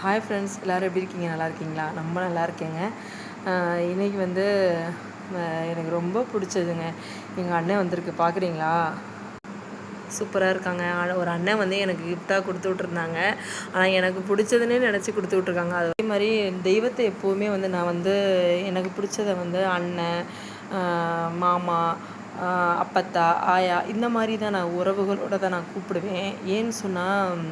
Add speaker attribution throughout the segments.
Speaker 1: Hi friends, எல்லோரும் எப்படி இருக்கீங்க? நல்லா இருக்கீங்களா? ரொம்ப நல்லா இருக்கேங்க. இன்றைக்கி வந்து எனக்கு ரொம்ப பிடிச்சதுங்க. எங்கள் அண்ணன் வந்திருக்கு, பார்க்குறீங்களா? சூப்பராக இருக்காங்க. ஒரு அண்ணன் வந்து எனக்கு கிஃப்டாக கொடுத்து விட்ருந்தாங்க. ஆனால் எனக்கு பிடிச்சதுன்னே நினச்சி கொடுத்து விட்ருக்காங்க. அதே மாதிரி தெய்வத்தை எப்போவுமே வந்து நான் வந்து எனக்கு பிடிச்சத வந்து அண்ணன், மாமா, அப்பத்தா, ஆயா இந்த மாதிரி தான் நான் உறவுகளோடு தான் நான் கூப்பிடுவேன். ஏன்னு சொன்னால்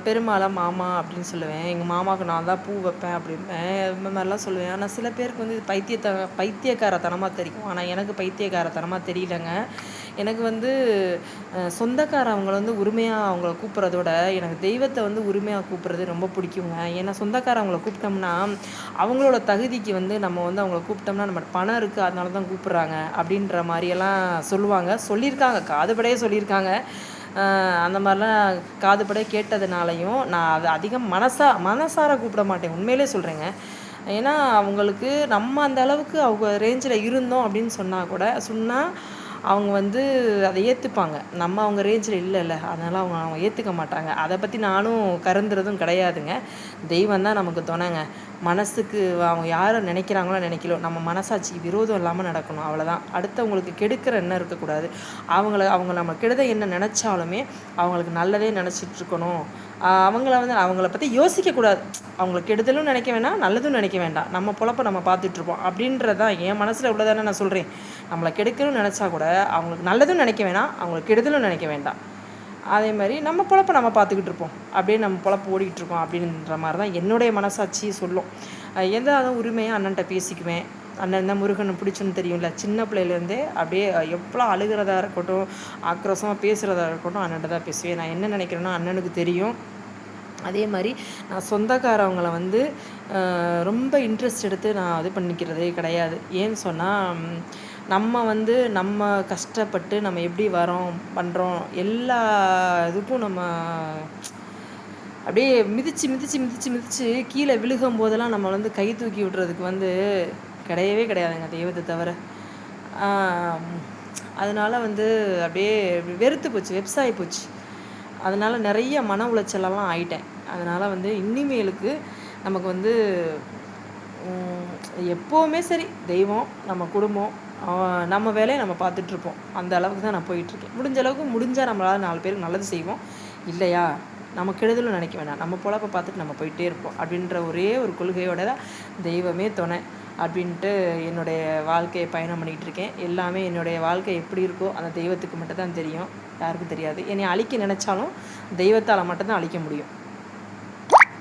Speaker 1: பெரும்பாலும் மாமா அப்படின்னு சொல்லுவேன். எங்கள் மாமாவுக்கு நான் தான் பூ வைப்பேன் அப்படிம்பேன். இந்த மாதிரிலாம் சொல்லுவேன். ஆனால் சில பேருக்கு வந்து இது பைத்தியக்காரத்தனமாக தெரியும். ஆனால் எனக்கு பைத்தியக்காரத்தனமாக தெரியலங்க. எனக்கு வந்து சொந்தக்காரவங்களை வந்து உரிமையாக அவங்கள கூப்பிட்றதோட எனக்கு தெய்வத்தை வந்து உரிமையாக கூப்பிட்றது ரொம்ப பிடிக்குங்க. ஏன்னா சொந்தக்காரவங்கள கூப்பிட்டோம்னா அவங்களோட தகுதிக்கு வந்து நம்ம வந்து அவங்கள கூப்பிட்டோம்னா நம்ம பணம் இருக்குது அதனால தான் கூப்பிட்றாங்க அப்படின்ற மாதிரியெல்லாம் சொல்லியிருக்காங்க, காதுபடையே சொல்லியிருக்காங்க. அந்த மாதிரிலாம் காதுபட கேட்டதுனாலையும் நான் அதை அதிகம் மனசார கூப்பிட மாட்டேன். உண்மையிலே சொல்கிறேங்க. ஏன்னா அவங்களுக்கு நம்ம அந்த அளவுக்கு அவங்க ரேஞ்சில் இருந்தோம் அப்படின்னு சொன்னால் அவங்க வந்து அதை ஏற்றுப்பாங்க. நம்ம அவங்க ரேஞ்சில் இல்லைல்ல, அதனால் அவங்க ஏற்றுக்க மாட்டாங்க. அதை பற்றி நானும் கருந்துறதும் கிடையாதுங்க. தெய்வம் தான் நமக்கு துணைங்க. மனசுக்கு அவங்க யாரை நினைக்கிறாங்களோ நினைக்கலோ நம்ம மனசாட்சி விரோதம் இல்லாமல் நடக்கணும், அவ்வளோதான். அடுத்தவங்களுக்கு கெடுக்கிற எண்ணம் இருக்கக்கூடாது. அவங்க நம்ம கெடுத என்ன நினச்சாலுமே அவங்களுக்கு நல்லதே நினச்சிட்ருக்கணும். அவங்கள பற்றி யோசிக்கக்கூடாது. அவங்களுக்கு கெடுதலும் நினைக்க வேண்டாம், நல்லதும் நினைக்க வேண்டாம். நம்ம பொழப்ப நம்ம பார்த்துட்ருப்போம் அப்படின்றது தான் என் மனசில் உள்ளதானே நான் சொல்கிறேன். நம்மளை கெடுக்கணும்னு நினச்சா கூட அவங்களுக்கு நல்லதும் நினைக்க வேணாம், அவங்களுக்கு கெடுதலும் நினைக்க வேண்டாம். அதே மாதிரி நம்ம பொழப்ப நம்ம பார்த்துக்கிட்டு இருப்போம். அப்படியே நம்ம பொழப்பு ஓடிக்கிட்டுருக்கோம் அப்படின்ற மாதிரி தான் என்னுடைய மனசாட்சி சொல்லும். எதாவது உரிமையாக அண்ணன்ட்ட பேசிக்குவேன். அண்ணன் தான் முருகனை பிடிச்சுன்னு தெரியும்ல. சின்ன பிள்ளையிலேருந்தே அப்படியே எவ்வளோ அழுகிறதா இருக்கட்டும், ஆக்ரோஷமாக பேசுகிறதா இருக்கட்டும், அண்ணன்ட்ட தான் பேசுவேன். நான் என்ன நினைக்கிறேன்னா அண்ணனுக்கு தெரியும். அதே மாதிரி நான் சொந்தக்காரவங்களை வந்து ரொம்ப இன்ட்ரெஸ்ட் எடுத்து நான் இது பண்ணிக்கிறதே கிடையாது. ஏன்னு சொன்னால் நம்ம கஷ்டப்பட்டு நம்ம எப்படி பண்ணுறோம் எல்லா இதுக்கும் நம்ம அப்படியே மிதித்து கீழே விழுகும் போதெல்லாம் நம்ம வந்து கை தூக்கி விடுறதுக்கு வந்து கிடையவே கிடையாதுங்க தெய்வத்தை தவிர. அதனால் வந்து அப்படியே வெறுத்து போச்சு, வெப்சாகி போச்சு. அதனால் நிறைய மன உளைச்சலெல்லாம் ஆயிட்டேன். அதனால் வந்து இனிமேலுக்கு நமக்கு வந்து எப்போவுமே சரி, தெய்வம், நம்ம குடும்பம், நம்ம வேலையை நம்ம பார்த்துட்ருப்போம். அந்த அளவுக்கு தான் நான் போயிட்டுருக்கேன். முடிஞ்சால் நம்மளால் 4 பேருக்கு நல்லது செய்வோம். இல்லையா, நம்ம கெடுதலும் நினைக்க வேண்டாம். நம்ம பொழப்பை பார்த்துட்டு நம்ம போயிட்டே இருப்போம் அப்படின்ற ஒரே ஒரு கொள்கையோட தான் தெய்வமே துணை அப்படின்ட்டு என்னுடைய வாழ்க்கையை பயணம் பண்ணிகிட்டு இருக்கேன். எல்லாமே என்னுடைய வாழ்க்கை எப்படி இருக்கோ அந்த தெய்வத்துக்கு மட்டும் தான் தெரியும், யாருக்கும் தெரியாது. என்னை அழிக்க நினச்சாலும் தெய்வத்தால் மட்டும்தான் அழிக்க முடியும்.